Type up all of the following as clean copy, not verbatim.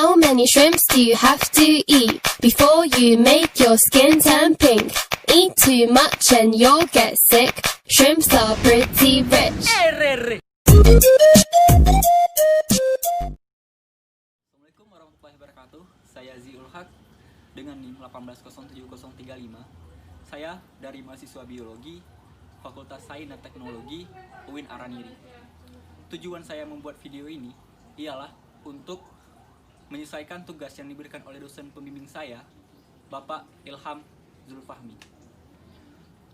How many shrimps do you have to eat before you make your skin turn pink? Eat too much and you'll get sick. Shrimps are pretty rich. Assalamualaikum warahmatullahi wabarakatuh. Saya Ziul Haq dengan NIM 1807035. Saya dari mahasiswa biologi Fakultas Sains dan Teknologi UIN Araniri. Tujuan saya membuat video ini ialah untuk menyelesaikan tugas yang diberikan oleh dosen pembimbing saya, Bapak Ilham Zulfahmi,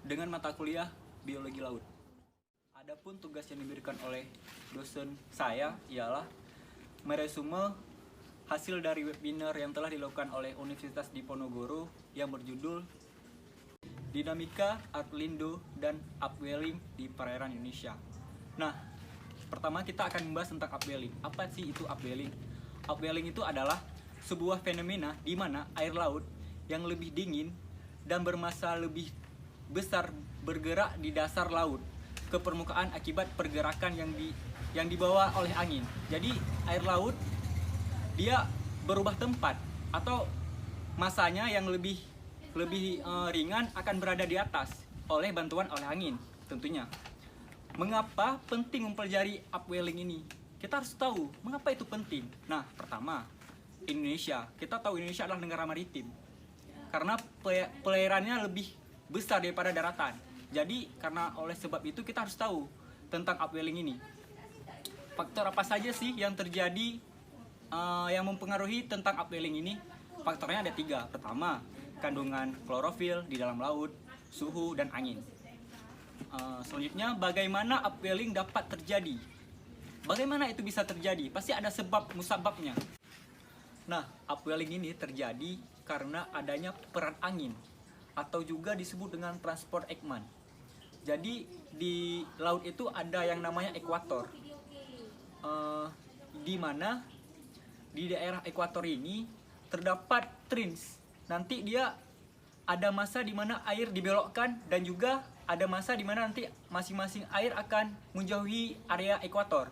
dengan mata kuliah biologi laut. Adapun tugas yang diberikan oleh dosen saya ialah meresume hasil dari webinar yang telah dilakukan oleh Universitas Diponegoro yang berjudul Dinamika Arlindo dan Upwelling di Perairan Indonesia. Nah, pertama kita akan membahas tentang upwelling. Apa sih itu upwelling? Upwelling itu adalah sebuah fenomena di mana air laut yang lebih dingin dan bermassa lebih besar bergerak di dasar laut ke permukaan akibat pergerakan yang dibawa oleh angin. Jadi air laut dia berubah tempat atau massanya yang lebih ringan akan berada di atas oleh bantuan oleh angin tentunya. Mengapa penting mempelajari upwelling ini? Kita harus tahu mengapa itu penting. Nah, pertama, Indonesia. Kita tahu Indonesia adalah negara maritim. Karena perairannya lebih besar daripada daratan. Jadi, karena oleh sebab itu kita harus tahu tentang upwelling ini. Faktor apa saja sih yang terjadi yang mempengaruhi tentang upwelling ini? Faktornya ada 3. Pertama, kandungan klorofil di dalam laut, suhu, dan angin. Selanjutnya, bagaimana upwelling dapat terjadi? Bagaimana itu bisa terjadi? Pasti ada sebab musababnya. Nah, upwelling ini terjadi karena adanya peran angin atau juga disebut dengan transport Ekman. Jadi di laut itu ada yang namanya ekuator, di mana di daerah ekuator ini terdapat trends. Nanti dia ada masa di mana air dibelokkan dan juga ada masa di mana nanti masing-masing air akan menjauhi area ekuator.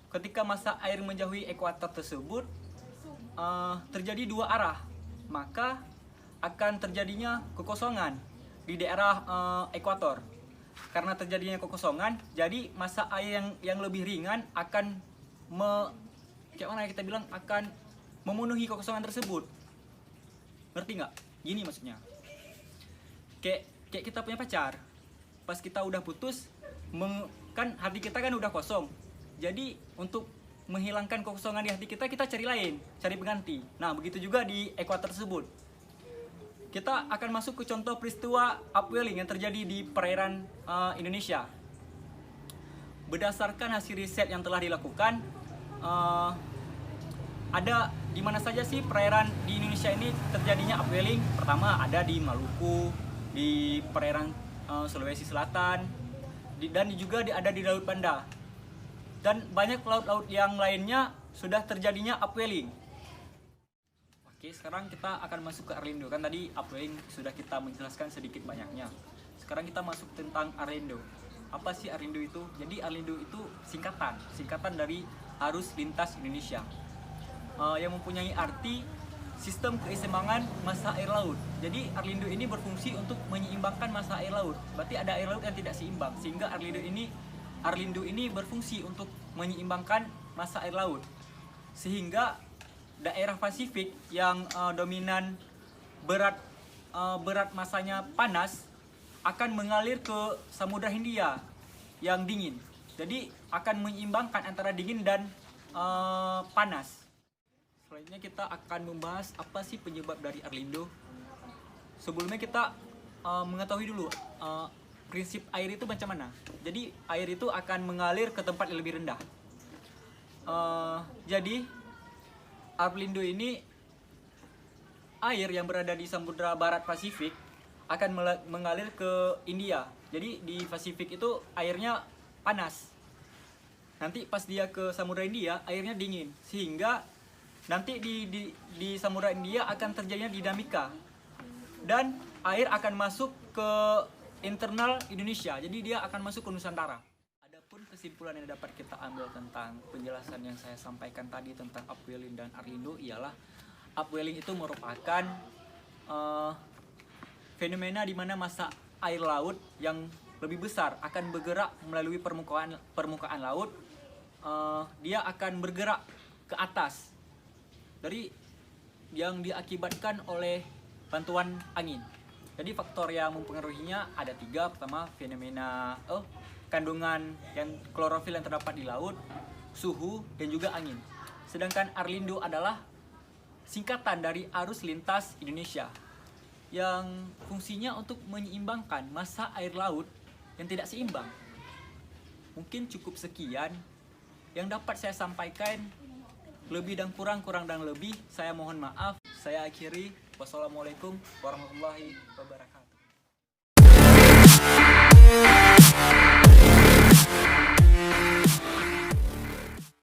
Ketika masa air menjauhi ekuator tersebut terjadi 2 arah, maka akan terjadinya kekosongan di daerah ekuator. Karena terjadinya kekosongan, jadi masa air yang lebih ringan akan akan memenuhi kekosongan tersebut. Ngerti nggak? Gini maksudnya. Kayak kita punya pacar. Pas kita udah putus, kan hati kita kan udah kosong. Jadi untuk menghilangkan kekosongan di hati kita cari lain, cari pengganti. Nah, begitu juga di ekuator tersebut. Kita akan masuk ke contoh peristiwa upwelling yang terjadi di perairan Indonesia. Berdasarkan hasil riset yang telah dilakukan, ada di mana saja sih perairan di Indonesia ini terjadinya upwelling? Pertama ada di Maluku, di perairan Sulawesi Selatan, dan juga ada di Laut Banda. Dan banyak laut-laut yang lainnya sudah terjadinya upwelling. Oke, sekarang kita akan masuk ke Arlindo. Kan tadi upwelling sudah kita menjelaskan sedikit banyaknya. Sekarang kita masuk tentang Arlindo. Apa sih Arlindo itu? Jadi Arlindo itu singkatan dari Arus Lintas Indonesia, yang mempunyai arti sistem keseimbangan massa air laut. Jadi Arlindo ini berfungsi untuk menyeimbangkan massa air laut. Berarti ada air laut yang tidak seimbang, sehingga Arlindo ini berfungsi untuk menyeimbangkan massa air laut, sehingga daerah Pasifik yang dominan berat masanya panas akan mengalir ke Samudra Hindia yang dingin. Jadi akan menyeimbangkan antara dingin dan panas. Selanjutnya kita akan membahas apa sih penyebab dari Arlindo. Sebelumnya kita mengetahui dulu prinsip air itu macam mana. Jadi air itu akan mengalir ke tempat yang lebih rendah. Jadi Arlindo ini air yang berada di Samudra Barat Pasifik akan mengalir ke India. Jadi di Pasifik itu airnya panas. Nanti pas dia ke Samudra India airnya dingin, sehingga nanti di Samudra India akan terjadinya dinamika dan air akan masuk ke internal Indonesia. Jadi dia akan masuk ke Nusantara. Adapun kesimpulan yang dapat kita ambil tentang penjelasan yang saya sampaikan tadi tentang upwelling dan Arlindo ialah upwelling itu merupakan fenomena di mana massa air laut yang lebih besar akan bergerak melalui permukaan laut. Dia akan bergerak ke atas dari yang diakibatkan oleh bantuan angin. Jadi faktor yang mempengaruhinya ada 3. Pertama, fenomena kandungan yang klorofil yang terdapat di laut, suhu, dan juga angin. Sedangkan Arlindo adalah singkatan dari Arus Lintas Indonesia yang fungsinya untuk menyeimbangkan massa air laut yang tidak seimbang. Mungkin cukup sekian yang dapat saya sampaikan. Lebih dan kurang dan lebih saya mohon maaf. Saya akhiri. Wassalamualaikum warahmatullahi wabarakatuh.